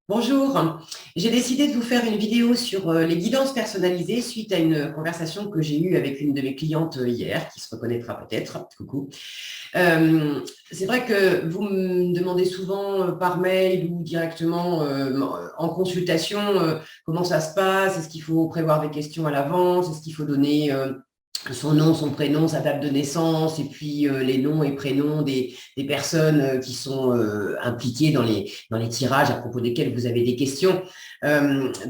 Bonjour, j'ai décidé de vous faire une vidéo sur les guidances personnalisées suite à une conversation que j'ai eue avec une de mes clientes hier, qui se reconnaîtra peut-être. Coucou. Euh, c'est vrai que vous me demandez souvent par mail ou directement en consultation comment ça se passe, est-ce qu'il faut prévoir des questions à l'avance, est-ce qu'il faut donner son nom, son prénom, sa date de naissance, et puis les noms et prénoms des personnes qui sont impliquées dans les tirages à propos desquels vous avez des questions.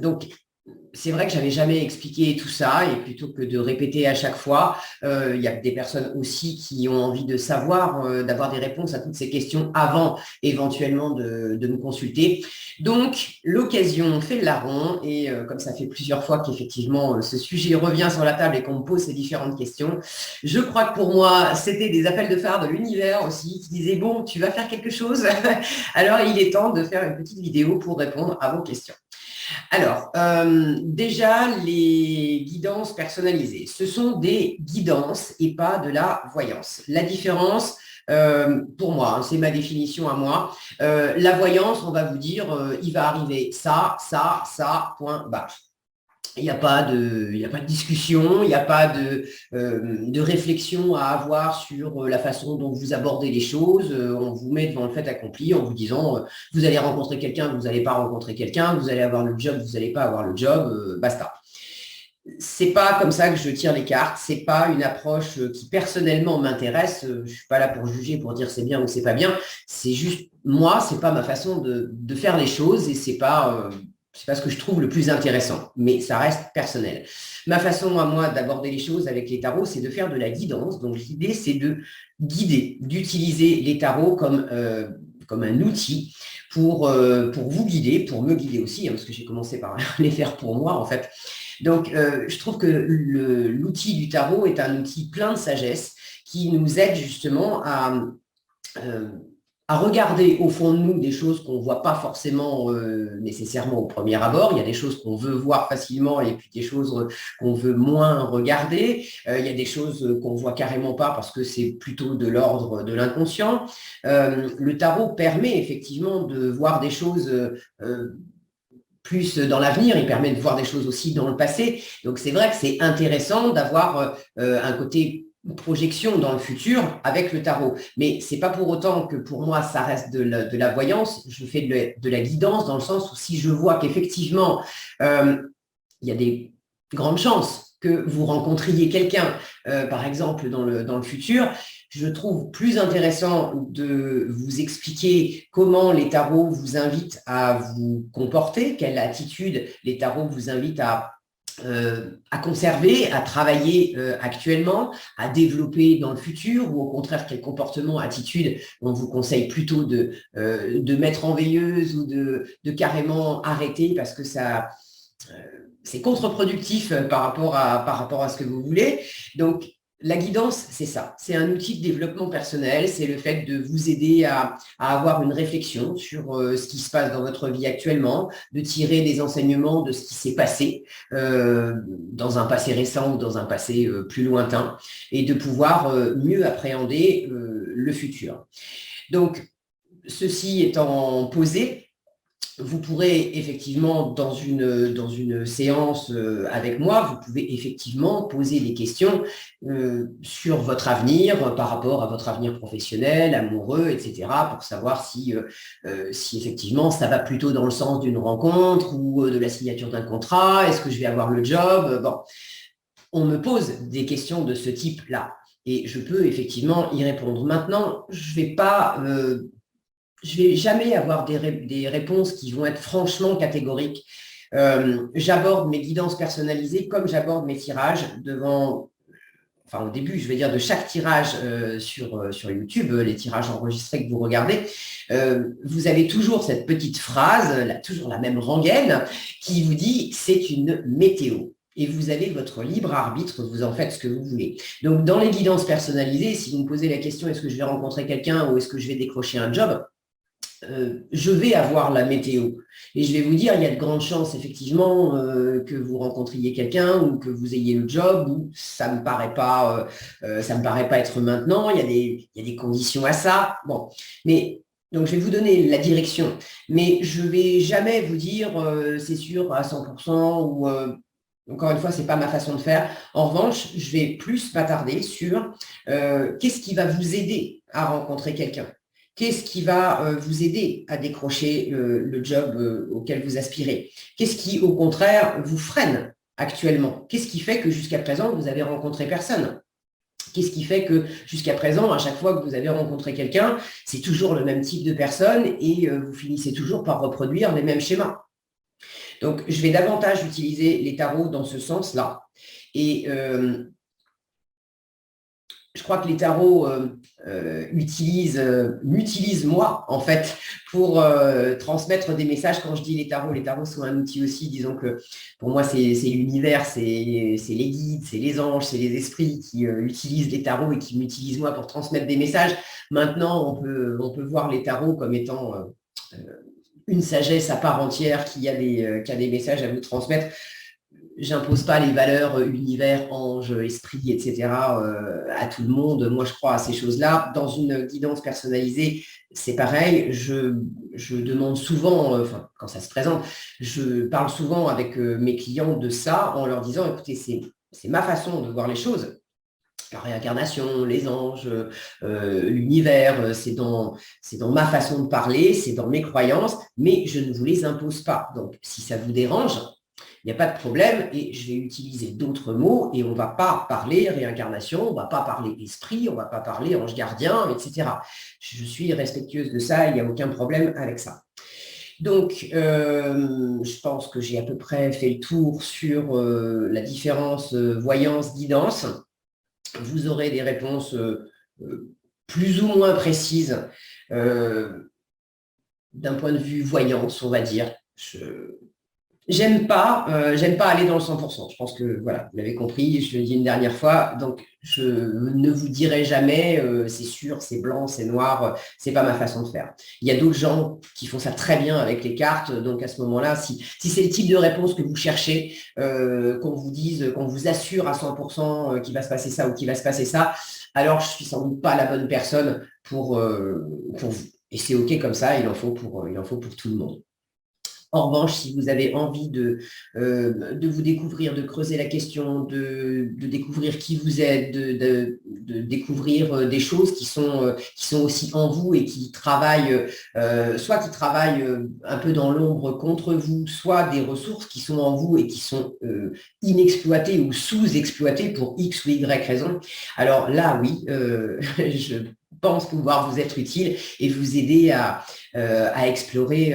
Donc, c'est vrai que j'avais jamais expliqué tout ça et plutôt que de répéter à chaque fois, il y a des personnes aussi qui ont envie de savoir, d'avoir des réponses à toutes ces questions avant éventuellement de me consulter. Donc, l'occasion fait le larron et comme ça fait plusieurs fois qu'effectivement ce sujet revient sur la table et qu'on me pose ces différentes questions, je crois que pour moi, c'était des appels de phare de l'univers aussi qui disaient, bon, tu vas faire quelque chose, alors il est temps de faire une petite vidéo pour répondre à vos questions. Alors, déjà, les guidances personnalisées, ce sont des guidances et pas de la voyance. La différence, pour moi, hein, c'est ma définition à moi, la voyance, on va vous dire, il va arriver ça, point barre. Il n'y a pas de discussion, il n'y a pas de réflexion à avoir sur la façon dont vous abordez les choses. On vous met devant le fait accompli en vous disant vous allez rencontrer quelqu'un, vous n'allez pas rencontrer quelqu'un, vous allez avoir le job, vous n'allez pas avoir le job, basta. C'est pas comme ça que je tire les cartes, c'est pas une approche qui personnellement m'intéresse. Je suis pas là pour juger, pour dire c'est bien ou c'est pas bien. C'est juste moi, c'est pas ma façon de faire les choses et c'est pas ce que je trouve le plus intéressant, mais ça reste personnel. Ma façon à moi d'aborder les choses avec les tarots, c'est de faire de la guidance. Donc l'idée, c'est de guider, d'utiliser les tarots comme un outil pour vous guider, pour me guider aussi, hein, parce que j'ai commencé par les faire pour moi en fait. Donc, je trouve que l'outil du tarot est un outil plein de sagesse qui nous aide justement euh, à regarder au fond de nous des choses qu'on ne voit pas forcément nécessairement au premier abord. Il y a des choses qu'on veut voir facilement et puis des choses qu'on veut moins regarder. Il y a des choses qu'on ne voit carrément pas parce que c'est plutôt de l'ordre de l'inconscient. Le tarot permet effectivement de voir des choses plus dans l'avenir, il permet de voir des choses aussi dans le passé. Donc c'est vrai que c'est intéressant d'avoir un côté projection dans le futur avec le tarot. Mais c'est pas pour autant que pour moi ça reste de la voyance. Je fais de la guidance dans le sens où si je vois qu'effectivement il y a des grandes chances que vous rencontriez quelqu'un, par exemple, dans le futur, je trouve plus intéressant de vous expliquer comment les tarots vous invitent à vous comporter, quelle attitude les tarots vous invitent à conserver, à travailler actuellement, à développer dans le futur, ou au contraire, quel comportement, attitude on vous conseille plutôt de mettre en veilleuse ou de carrément arrêter parce que ça c'est contre-productif par rapport à ce que vous voulez. Donc, la guidance, c'est ça. C'est un outil de développement personnel. C'est le fait de vous aider à avoir une réflexion sur ce qui se passe dans votre vie actuellement, de tirer des enseignements de ce qui s'est passé dans un passé récent ou dans un passé plus lointain et de pouvoir mieux appréhender le futur. Donc, ceci étant posé, vous pourrez effectivement, dans une séance avec moi, vous pouvez effectivement poser des questions sur votre avenir par rapport à votre avenir professionnel, amoureux, etc., pour savoir si effectivement ça va plutôt dans le sens d'une rencontre ou de la signature d'un contrat, est-ce que je vais avoir le job? Bon, on me pose des questions de ce type-là et je peux effectivement y répondre. Maintenant, je vais jamais avoir des réponses qui vont être franchement catégoriques. J'aborde mes guidances personnalisées comme j'aborde mes tirages au début, je vais dire de chaque tirage sur YouTube, les tirages enregistrés que vous regardez, vous avez toujours cette petite phrase, toujours la même rengaine, qui vous dit c'est une météo. Et vous avez votre libre arbitre, vous en faites ce que vous voulez. Donc, dans les guidances personnalisées, si vous me posez la question est-ce que je vais rencontrer quelqu'un ou est-ce que je vais décrocher un job, je vais avoir la météo. Et je vais vous dire, il y a de grandes chances, effectivement, que vous rencontriez quelqu'un ou que vous ayez le job, ou ça me paraît pas être maintenant, il y a des conditions à ça. Bon, mais Donc, je vais vous donner la direction, mais je ne vais jamais vous dire c'est sûr à 100% ou encore une fois, ce n'est pas ma façon de faire. En revanche, je vais plus m'attarder sur qu'est-ce qui va vous aider à rencontrer quelqu'un. Qu'est-ce qui va vous aider à décrocher le job auquel vous aspirez? Qu'est-ce qui, au contraire, vous freine actuellement? Qu'est-ce qui fait que jusqu'à présent, vous avez rencontré personne? Qu'est-ce qui fait que jusqu'à présent, à chaque fois que vous avez rencontré quelqu'un, c'est toujours le même type de personne et vous finissez toujours par reproduire les mêmes schémas? Donc, je vais davantage utiliser les tarots dans ce sens-là. Et je crois que les tarots m'utilisent moi, en fait, pour transmettre des messages. Quand je dis les tarots sont un outil aussi. Disons que pour moi, c'est l'univers, c'est les guides, c'est les anges, c'est les esprits qui utilisent les tarots et qui m'utilisent moi pour transmettre des messages. Maintenant, on peut voir les tarots comme étant une sagesse à part entière qui a des messages à vous transmettre. J'impose pas les valeurs univers, ange, esprit, etc. À tout le monde. Moi, je crois à ces choses-là. Dans une guidance personnalisée, c'est pareil. Je demande souvent, quand ça se présente, je parle souvent avec mes clients de ça en leur disant, écoutez, c'est ma façon de voir les choses. La réincarnation, les anges, l'univers, c'est dans ma façon de parler, c'est dans mes croyances, mais je ne vous les impose pas. Donc, si ça vous dérange, il n'y a pas de problème et je vais utiliser d'autres mots et on ne va pas parler réincarnation, on ne va pas parler esprit, on ne va pas parler ange gardien, etc. Je suis respectueuse de ça, il n'y a aucun problème avec ça. Donc, je pense que j'ai à peu près fait le tour sur la différence voyance-guidance. Vous aurez des réponses plus ou moins précises d'un point de vue voyance, on va dire. J'aime pas aller dans le 100%. Je pense que voilà, vous l'avez compris, je le dis une dernière fois. Donc, je ne vous dirai jamais, c'est sûr, c'est blanc, c'est noir, c'est pas ma façon de faire. Il y a d'autres gens qui font ça très bien avec les cartes. Donc, à ce moment-là, si c'est le type de réponse que vous cherchez, qu'on vous dise, qu'on vous assure à 100% qu'il va se passer ça ou qu'il va se passer ça, alors je suis sans doute pas la bonne personne pour vous. Et c'est OK comme ça, il en faut pour tout le monde. En revanche, si vous avez envie de vous découvrir, de creuser la question, de découvrir qui vous êtes, de découvrir des choses qui sont aussi en vous et qui travaillent, soit qui travaillent un peu dans l'ombre contre vous, soit des ressources qui sont en vous et qui sont inexploitées ou sous-exploitées pour X ou Y raison. Alors là, oui, je pense pouvoir vous être utile et vous aider à explorer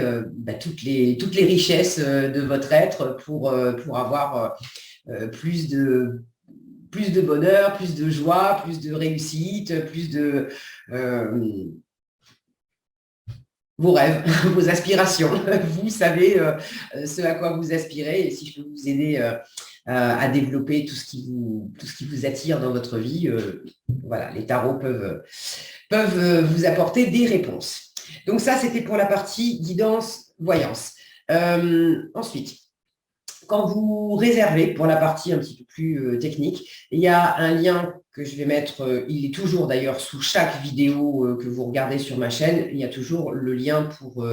toutes les richesses de votre être pour avoir plus de bonheur, plus de joie, plus de réussite, plus de vos rêves, vos aspirations. Vous savez ce à quoi vous aspirez et si je peux vous aider à développer tout ce qui vous attire dans votre vie, voilà, les tarots peuvent vous apporter des réponses. Donc ça, c'était pour la partie guidance, voyance. Ensuite, quand vous réservez, pour la partie un petit peu plus technique, il y a un lien que je vais mettre, il est toujours d'ailleurs sous chaque vidéo que vous regardez sur ma chaîne, il y a toujours le lien pour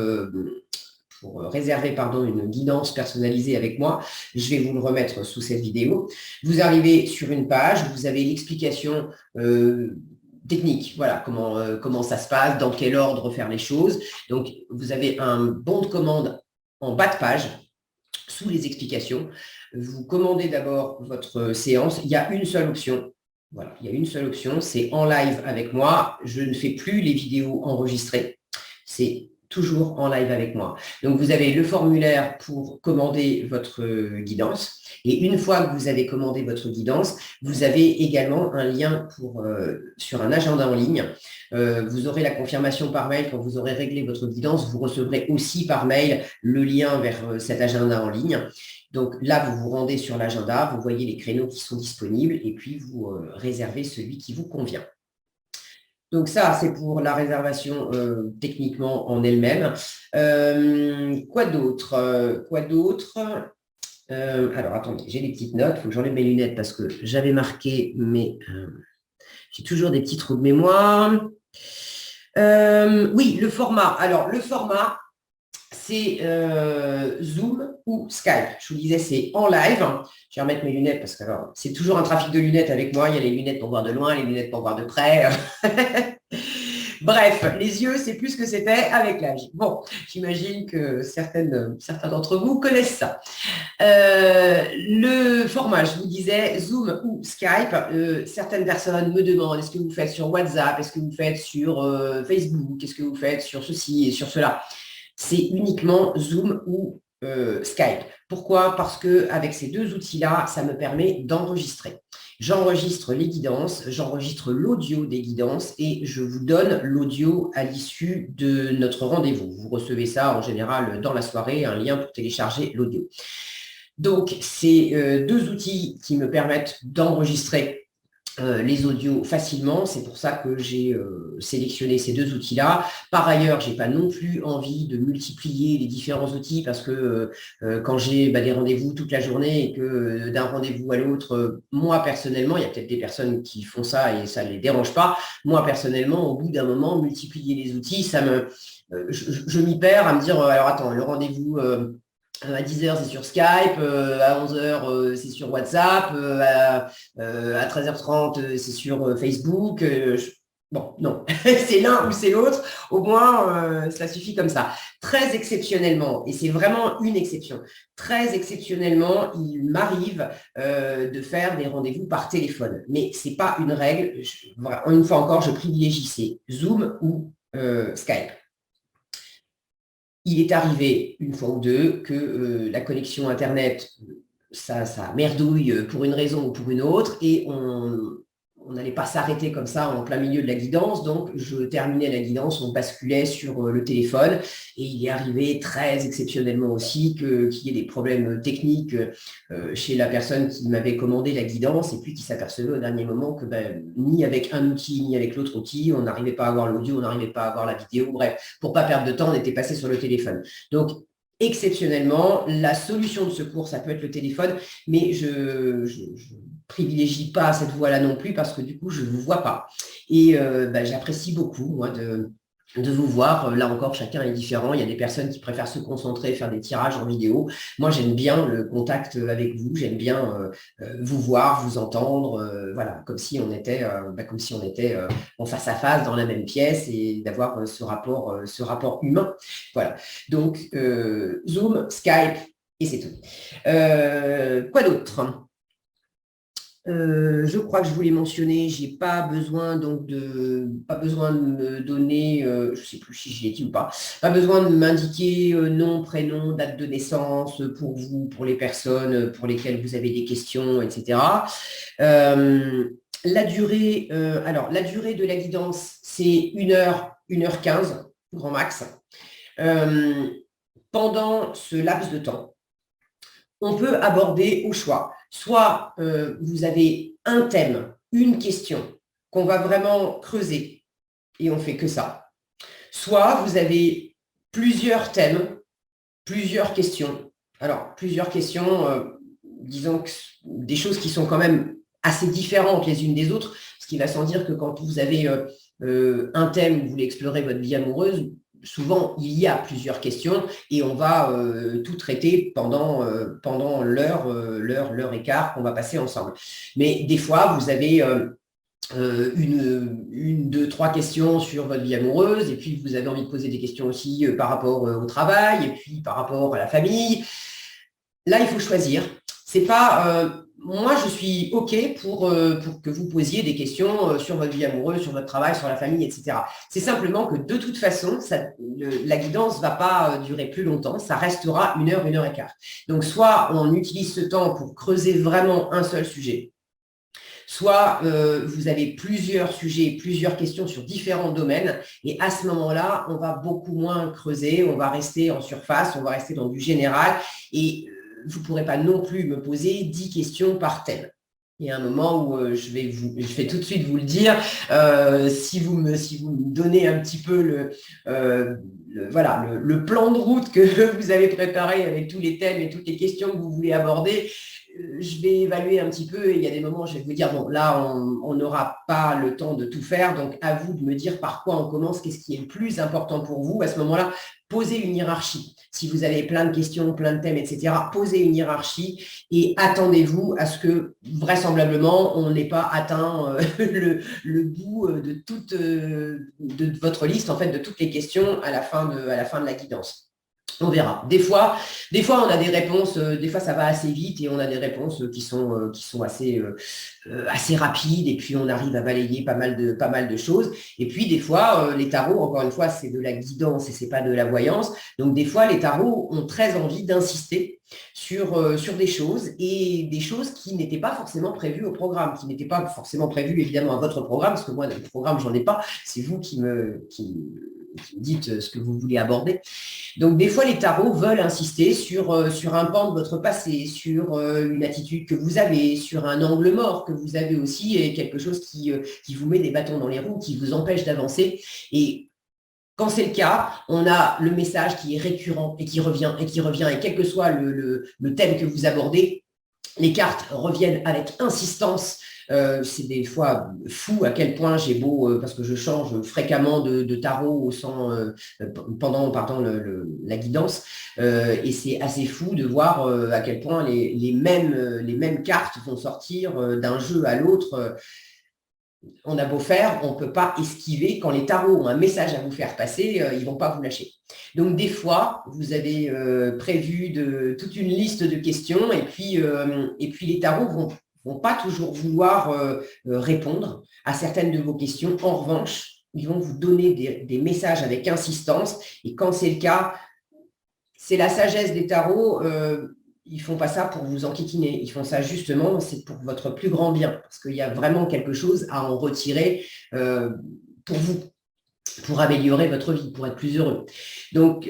réserver une guidance personnalisée avec moi. Je vais vous le remettre sous cette vidéo. Vous arrivez sur une page, vous avez l'explication technique, voilà, comment ça se passe, dans quel ordre faire les choses. Donc, vous avez un bon de commande en bas de page, sous les explications. Vous commandez d'abord votre séance. Il y a une seule option. Voilà, il y a une seule option, c'est en live avec moi. Je ne fais plus les vidéos enregistrées. C'est toujours en live avec moi. Donc, vous avez le formulaire pour commander votre guidance. Et une fois que vous avez commandé votre guidance, vous avez également un lien sur un agenda en ligne. Vous aurez la confirmation par mail quand vous aurez réglé votre guidance. Vous recevrez aussi par mail le lien vers cet agenda en ligne. Donc là, vous vous rendez sur l'agenda, vous voyez les créneaux qui sont disponibles et puis vous réservez celui qui vous convient. Donc ça, c'est pour la réservation techniquement en elle-même. Quoi d'autre alors, attendez, j'ai des petites notes. Il faut que j'enlève mes lunettes parce que j'avais marqué, mais j'ai toujours des petits trous de mémoire. Oui, le format. Alors, le format, c'est Zoom ou Skype. Je vous disais, c'est en live. Je vais remettre mes lunettes parce que c'est toujours un trafic de lunettes avec moi. Il y a les lunettes pour voir de loin, les lunettes pour voir de près. Bref, les yeux, c'est plus ce que c'était avec l'âge. Bon, j'imagine que certains d'entre vous connaissent ça. Le format, je vous disais, Zoom ou Skype, certaines personnes me demandent, est-ce que vous faites sur WhatsApp, est-ce que vous faites sur Facebook, est-ce que vous faites sur ceci et sur cela. C'est uniquement Zoom ou Skype. Pourquoi? Parce qu'avec ces deux outils-là, ça me permet d'enregistrer. J'enregistre les guidances, j'enregistre l'audio des guidances et je vous donne l'audio à l'issue de notre rendez-vous. Vous recevez ça en général dans la soirée, un lien pour télécharger l'audio. Donc, c'est deux outils qui me permettent d'enregistrer les audios facilement. C'est pour ça que j'ai sélectionné ces deux outils-là. Par ailleurs, je n'ai pas non plus envie de multiplier les différents outils parce que quand j'ai des rendez-vous toute la journée et que d'un rendez-vous à l'autre, moi personnellement, il y a peut-être des personnes qui font ça et ça ne les dérange pas. Moi personnellement, au bout d'un moment, multiplier les outils, je m'y perds à me dire, alors attends, le rendez-vous à 10h, c'est sur Skype, à 11h, c'est sur WhatsApp, à 13h30, c'est sur Facebook. Bon, non, c'est l'un ou c'est l'autre. Au moins, ça suffit comme ça. Très exceptionnellement, et c'est vraiment une exception, très exceptionnellement, il m'arrive de faire des rendez-vous par téléphone. Mais ce n'est pas une règle. Une fois encore, je privilégie c'est Zoom ou Skype. Il est arrivé une fois ou deux que la connexion Internet, ça merdouille pour une raison ou pour une autre, et on n'allait pas s'arrêter comme ça en plein milieu de la guidance. Donc, je terminais la guidance, on basculait sur le téléphone, et il est arrivé très exceptionnellement aussi qu'il y ait des problèmes techniques chez la personne qui m'avait commandé la guidance, et puis qui s'apercevait au dernier moment que ni avec un outil, ni avec l'autre outil, on n'arrivait pas à avoir l'audio, on n'arrivait pas à avoir la vidéo. Bref, pour ne pas perdre de temps, on était passé sur le téléphone. Donc, exceptionnellement, la solution de secours, ça peut être le téléphone, mais je privilégie pas cette voie-là non plus parce que du coup, je ne vous vois pas. Et j'apprécie beaucoup, moi, de vous voir. Là encore, chacun est différent. Il y a des personnes qui préfèrent se concentrer, faire des tirages en vidéo. Moi, j'aime bien le contact avec vous. J'aime bien vous voir, vous entendre. Voilà, comme si on était en face à face dans la même pièce et d'avoir ce rapport humain. Voilà. Donc, Zoom, Skype, et c'est tout. Quoi d'autre? Je crois que je voulais mentionner, j'ai pas besoin de me donner, je sais plus si je l'ai dit ou pas besoin de m'indiquer nom, prénom, date de naissance pour vous, pour les personnes pour lesquelles vous avez des questions, etc. La durée de la guidance, c'est 1h15, grand max. Pendant ce laps de temps, on peut aborder au choix. Soit vous avez un thème, une question qu'on va vraiment creuser et on fait que ça. Soit vous avez plusieurs thèmes, plusieurs questions. Alors, plusieurs questions, disons que des choses qui sont quand même assez différentes les unes des autres, ce qui va sans dire que quand vous avez un thème où vous voulez explorer votre vie amoureuse, souvent, il y a plusieurs questions et on va tout traiter pendant l'heure et quart qu'on va passer ensemble. Mais des fois, vous avez une, deux, trois questions sur votre vie amoureuse, et puis vous avez envie de poser des questions aussi par rapport au travail, et puis par rapport à la famille. Là, il faut choisir. C'est pas... moi, je suis OK pour que vous posiez des questions sur votre vie amoureuse, sur votre travail, sur la famille, etc. C'est simplement que de toute façon, la guidance ne va pas durer plus longtemps. Ça restera 1 heure, 1h15. Donc, soit on utilise ce temps pour creuser vraiment un seul sujet, soit vous avez plusieurs sujets, plusieurs questions sur différents domaines. Et à ce moment-là, on va beaucoup moins creuser, on va rester en surface, on va rester dans du général. Et vous ne pourrez pas non plus me poser 10 questions par thème. Il y a un moment où je vais tout de suite vous le dire, si vous me donnez un petit peu le plan de route que vous avez préparé avec tous les thèmes et toutes les questions que vous voulez aborder, je vais évaluer un petit peu et il y a des moments où je vais vous dire, bon, là, on n'aura pas le temps de tout faire, donc à vous de me dire par quoi on commence, qu'est-ce qui est le plus important pour vous. À ce moment-là, posez une hiérarchie. Si vous avez plein de questions, plein de thèmes, etc., posez une hiérarchie et attendez-vous à ce que vraisemblablement, on n'ait pas atteint le bout de votre liste, en fait, de toutes les questions à la fin de la guidance. On verra. Des fois, on a des réponses, des fois ça va assez vite et on a des réponses qui sont assez rapides et puis on arrive à balayer pas mal de choses. Et puis des fois, les tarots, encore une fois, c'est de la guidance et c'est pas de la voyance. Donc des fois, les tarots ont très envie d'insister sur des choses et des choses qui n'étaient pas forcément prévues au programme, qui n'étaient pas forcément prévues évidemment à votre programme, parce que moi, le programme, j'en ai pas. C'est vous qui me dites ce que vous voulez aborder. Donc, des fois, les tarots veulent insister sur un pan de votre passé, sur une attitude que vous avez, sur un angle mort que vous avez aussi, et quelque chose qui vous met des bâtons dans les roues, qui vous empêche d'avancer. Et quand c'est le cas, on a le message qui est récurrent et qui revient, et qui revient, et quel que soit le thème que vous abordez, les cartes reviennent avec insistance. C'est des fois fou à quel point j'ai beau, parce que je change fréquemment de tarot pendant la guidance, et c'est assez fou de voir à quel point les mêmes cartes vont sortir d'un jeu à l'autre. On a beau faire, on ne peut pas esquiver. Quand les tarots ont un message à vous faire passer, ils ne vont pas vous lâcher. Donc, des fois, vous avez prévu toute une liste de questions et puis les tarots vont pas toujours vouloir répondre à certaines de vos questions. En revanche, ils vont vous donner des messages avec insistance. Et quand c'est le cas, c'est la sagesse des tarots. Ils font pas ça pour vous enquiquiner. Ils font ça justement, c'est pour votre plus grand bien. Parce qu'il y a vraiment quelque chose à en retirer pour vous, pour améliorer votre vie, pour être plus heureux. Donc,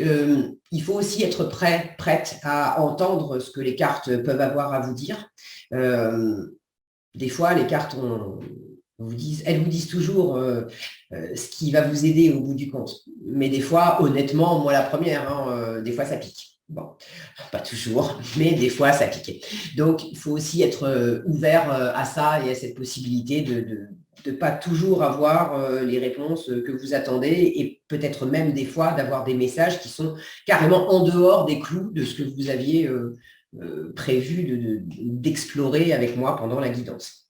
il faut aussi être prête à entendre ce que les cartes peuvent avoir à vous dire. Des fois, les cartes elles vous disent toujours ce qui va vous aider au bout du compte. Mais des fois, honnêtement, moi la première, des fois ça pique. Bon, pas toujours, mais des fois ça pique. Donc, il faut aussi être ouvert à ça et à cette possibilité de ne pas toujours avoir les réponses que vous attendez et peut-être même des fois d'avoir des messages qui sont carrément en dehors des clous de ce que vous aviez prévu d'explorer avec moi pendant la guidance.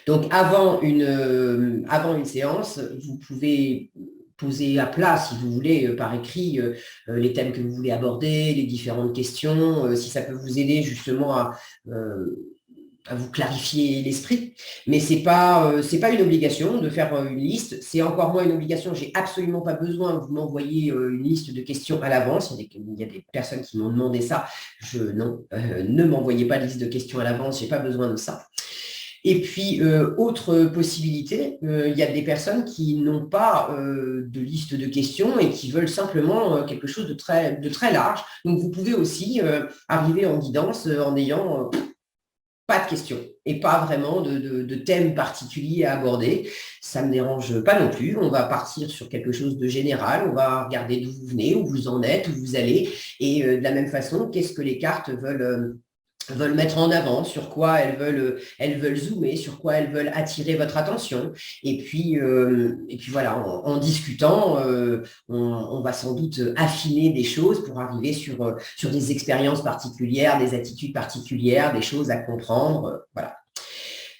Donc, avant une séance, vous pouvez poser à plat, si vous voulez, par écrit, les thèmes que vous voulez aborder, les différentes questions, si ça peut vous aider justement à vous clarifier l'esprit. Mais c'est pas une obligation de faire une liste. C'est encore moins une obligation. J'ai absolument pas besoin que vous m'envoyiez une liste de questions à l'avance. Il y a des personnes qui m'ont demandé ça. Non, ne m'envoyez pas de liste de questions à l'avance. J'ai pas besoin de ça. Et puis, autre possibilité, il y a des personnes qui n'ont pas de liste de questions et qui veulent simplement quelque chose de très large. Donc, vous pouvez aussi arriver en guidance en n'ayant pas de questions et pas vraiment de thème particulier à aborder. Ça ne me dérange pas non plus. On va partir sur quelque chose de général. On va regarder d'où vous venez, où vous en êtes, où vous allez. Et de la même façon, qu'est-ce que les cartes veulent mettre en avant, sur quoi elles veulent zoomer, sur quoi elles veulent attirer votre attention. Et puis voilà, en discutant, on va sans doute affiner des choses pour arriver sur des expériences particulières, des attitudes particulières, des choses à comprendre. Voilà.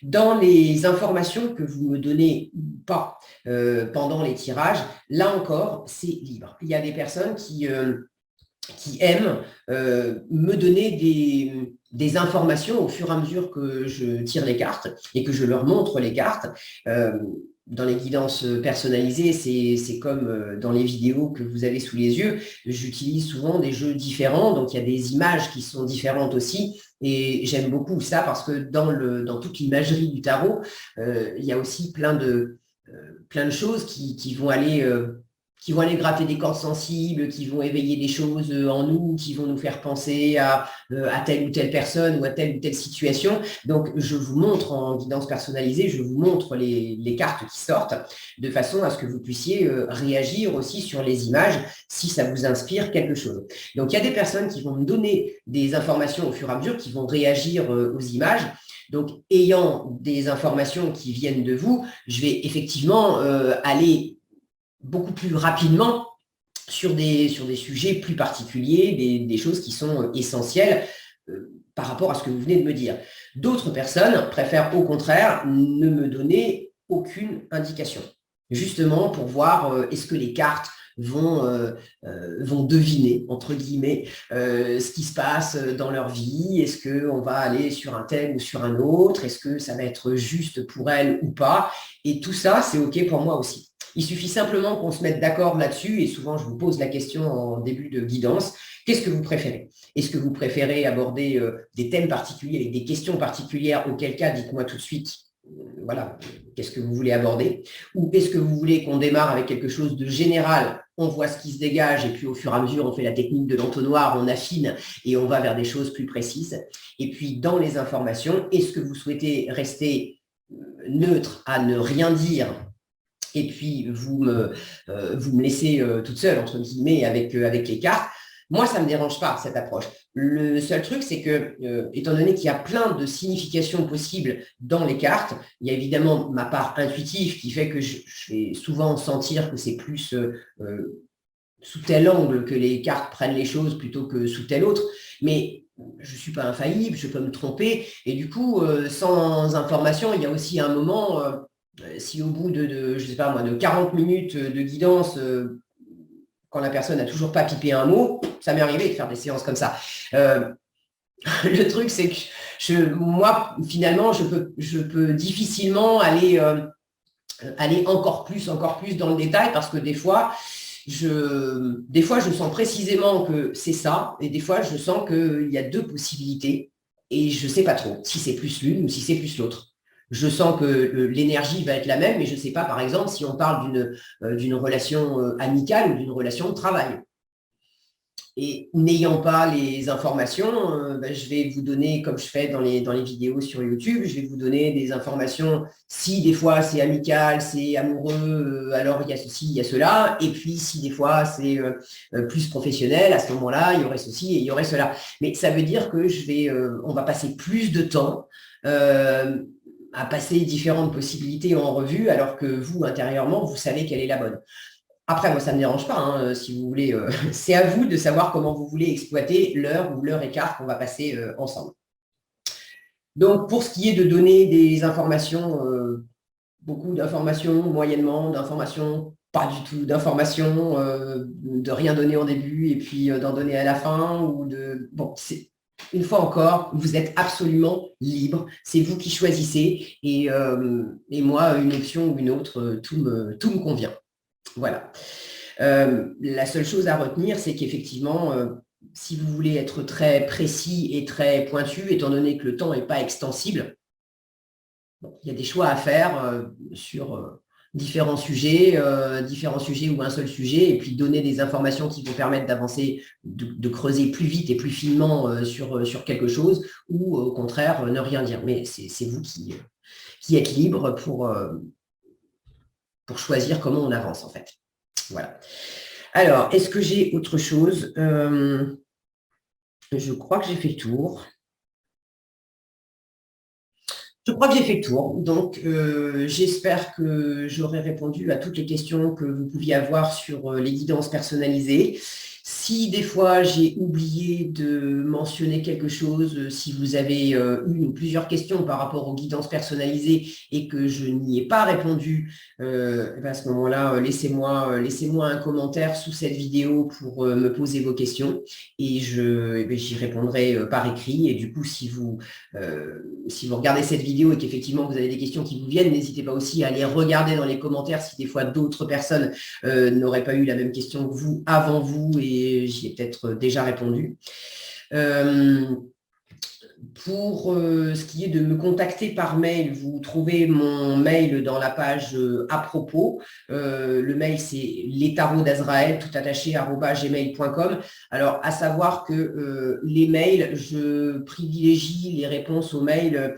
Dans les informations que vous me donnez ou pas pendant les tirages, là encore, c'est libre. Il y a des personnes qui aiment me donner des informations au fur et à mesure que je tire les cartes et que je leur montre les cartes. Dans les guidances personnalisées, c'est comme dans les vidéos que vous avez sous les yeux. J'utilise souvent des jeux différents, donc il y a des images qui sont différentes aussi. Et j'aime beaucoup ça parce que dans toute l'imagerie du tarot, il y a aussi plein de choses qui vont aller qui vont aller gratter des cordes sensibles, qui vont éveiller des choses en nous, qui vont nous faire penser à telle ou telle personne ou à telle ou telle situation. Donc, je vous montre en guidance personnalisée, je vous montre les cartes qui sortent de façon à ce que vous puissiez réagir aussi sur les images si ça vous inspire quelque chose. Donc, il y a des personnes qui vont me donner des informations au fur et à mesure, qui vont réagir aux images. Donc, ayant des informations qui viennent de vous, je vais effectivement aller beaucoup plus rapidement sur des sujets plus particuliers, des choses qui sont essentielles par rapport à ce que vous venez de me dire. D'autres personnes préfèrent au contraire ne me donner aucune indication, justement pour voir est-ce que les cartes vont deviner, entre guillemets, ce qui se passe dans leur vie. Est-ce qu'on va aller sur un thème ou sur un autre? Est-ce que ça va être juste pour elles ou pas? Et tout ça, c'est OK pour moi aussi. Il suffit simplement qu'on se mette d'accord là-dessus, et souvent je vous pose la question en début de guidance, qu'est-ce que vous préférez? Est-ce que vous préférez aborder des thèmes particuliers avec des questions particulières, auquel cas dites-moi tout de suite, voilà, qu'est-ce que vous voulez aborder? Ou est-ce que vous voulez qu'on démarre avec quelque chose de général, on voit ce qui se dégage et puis au fur et à mesure on fait la technique de l'entonnoir, on affine et on va vers des choses plus précises? Et puis dans les informations, est-ce que vous souhaitez rester neutre à ne rien dire et puis vous me laissez toute seule, entre guillemets, avec les cartes? Moi, ça ne me dérange pas, cette approche. Le seul truc, c'est que, étant donné qu'il y a plein de significations possibles dans les cartes, il y a évidemment ma part intuitive qui fait que je vais souvent sentir que c'est plus sous tel angle que les cartes prennent les choses plutôt que sous tel autre. Mais je ne suis pas infaillible, je peux me tromper. Et du coup, sans information, il y a aussi un moment... si au bout je sais pas moi, de 40 minutes de guidance, quand la personne n'a toujours pas pipé un mot, ça m'est arrivé de faire des séances comme ça. Le truc, c'est que moi, finalement, je peux difficilement aller encore plus dans le détail, parce que des fois, je sens précisément que c'est ça, et des fois, je sens qu'il y a deux possibilités, et je ne sais pas trop si c'est plus l'une ou si c'est plus l'autre. Je sens que l'énergie va être la même, mais je ne sais pas, par exemple, si on parle d'une relation amicale ou d'une relation de travail. Et n'ayant pas les informations, je vais vous donner, comme je fais dans les vidéos sur YouTube, je vais vous donner des informations. Si des fois c'est amical, c'est amoureux, alors il y a ceci, il y a cela. Et puis si des fois c'est plus professionnel, à ce moment-là, il y aurait ceci et il y aurait cela. Mais ça veut dire que on va passer plus de temps à passer différentes possibilités en revue, alors que vous, intérieurement, vous savez quelle est la bonne. Après, moi, ça ne me dérange pas, hein, si vous voulez. C'est à vous de savoir comment vous voulez exploiter l'heure ou l'heure et quart qu'on va passer ensemble. Donc, pour ce qui est de donner des informations, beaucoup d'informations, moyennement, d'informations, pas du tout d'informations, de rien donner en début et puis d'en donner à la fin, ou de... Bon, c'est... Une fois encore, vous êtes absolument libre. C'est vous qui choisissez. Et moi, une option ou une autre, tout me convient. Voilà. La seule chose à retenir, c'est qu'effectivement, si vous voulez être très précis et très pointu, étant donné que le temps n'est pas extensible, il y a des choix à faire sur différents sujets ou un seul sujet, et puis donner des informations qui vont permettre d'avancer, de creuser plus vite et plus finement sur quelque chose, ou au contraire, ne rien dire. Mais c'est vous qui êtes libre pour choisir comment on avance, en fait. Voilà. Alors, est-ce que j'ai autre chose? Je crois que j'ai fait le tour. Je crois que j'ai fait le tour. Donc, j'espère que j'aurai répondu à toutes les questions que vous pouviez avoir sur les guidances personnalisées. Si des fois j'ai oublié de mentionner quelque chose, si vous avez une ou plusieurs questions par rapport aux guidances personnalisées et que je n'y ai pas répondu, à ce moment-là, laissez-moi un commentaire sous cette vidéo pour me poser vos questions, et j'y répondrai par écrit. Et du coup, si vous regardez cette vidéo et qu'effectivement vous avez des questions qui vous viennent, n'hésitez pas aussi à aller regarder dans les commentaires si des fois d'autres personnes n'auraient pas eu la même question que vous avant vous, et j'y ai peut-être déjà répondu. Pour ce qui est de me contacter par mail, vous trouvez mon mail dans la page à propos. Le mail, c'est lestarotsdazraël, tout attaché, @gmail.com. Alors, à savoir que les mails, je privilégie les réponses aux mails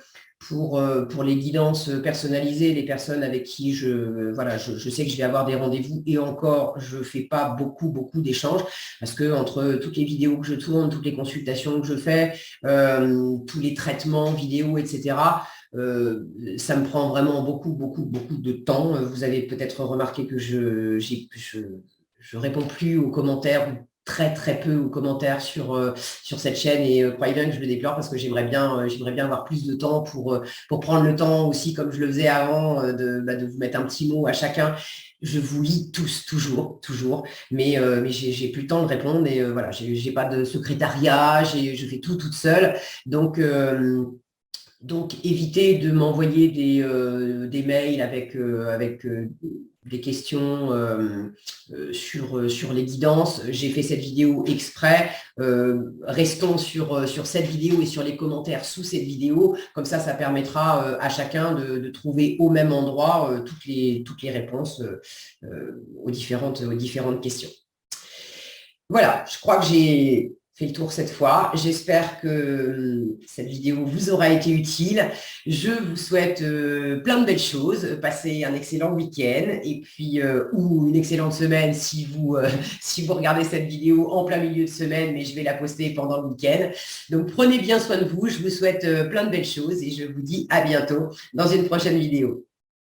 pour les guidances personnalisées, les personnes avec qui je sais que je vais avoir des rendez-vous et encore, je ne fais pas beaucoup d'échanges parce que entre toutes les vidéos que je tourne, toutes les consultations que je fais, tous les traitements vidéo, etc., ça me prend vraiment beaucoup de temps. Vous avez peut-être remarqué que je réponds plus aux commentaires, ou très peu aux commentaires sur cette chaîne et croyez bien que je le déplore parce que j'aimerais bien avoir plus de temps pour prendre le temps aussi, comme je le faisais avant, de vous mettre un petit mot à chacun. Je vous lis tous, toujours, mais j'ai plus le temps de répondre et voilà, j'ai pas de secrétariat, je fais tout toute seule. Donc, évitez de m'envoyer des mails avec des questions sur les guidances. J'ai fait cette vidéo exprès. Restons sur cette vidéo et sur les commentaires sous cette vidéo. Comme ça permettra à chacun de trouver au même endroit toutes les réponses aux différentes questions. Voilà, je crois que j'ai fait le tour cette fois. J'espère que cette vidéo vous aura été utile. Je vous souhaite plein de belles choses. Passez un excellent week-end et puis ou une excellente semaine si vous si vous regardez cette vidéo en plein milieu de semaine, mais je vais la poster pendant le week-end. Donc prenez bien soin de vous. Je vous souhaite plein de belles choses et je vous dis à bientôt dans une prochaine vidéo.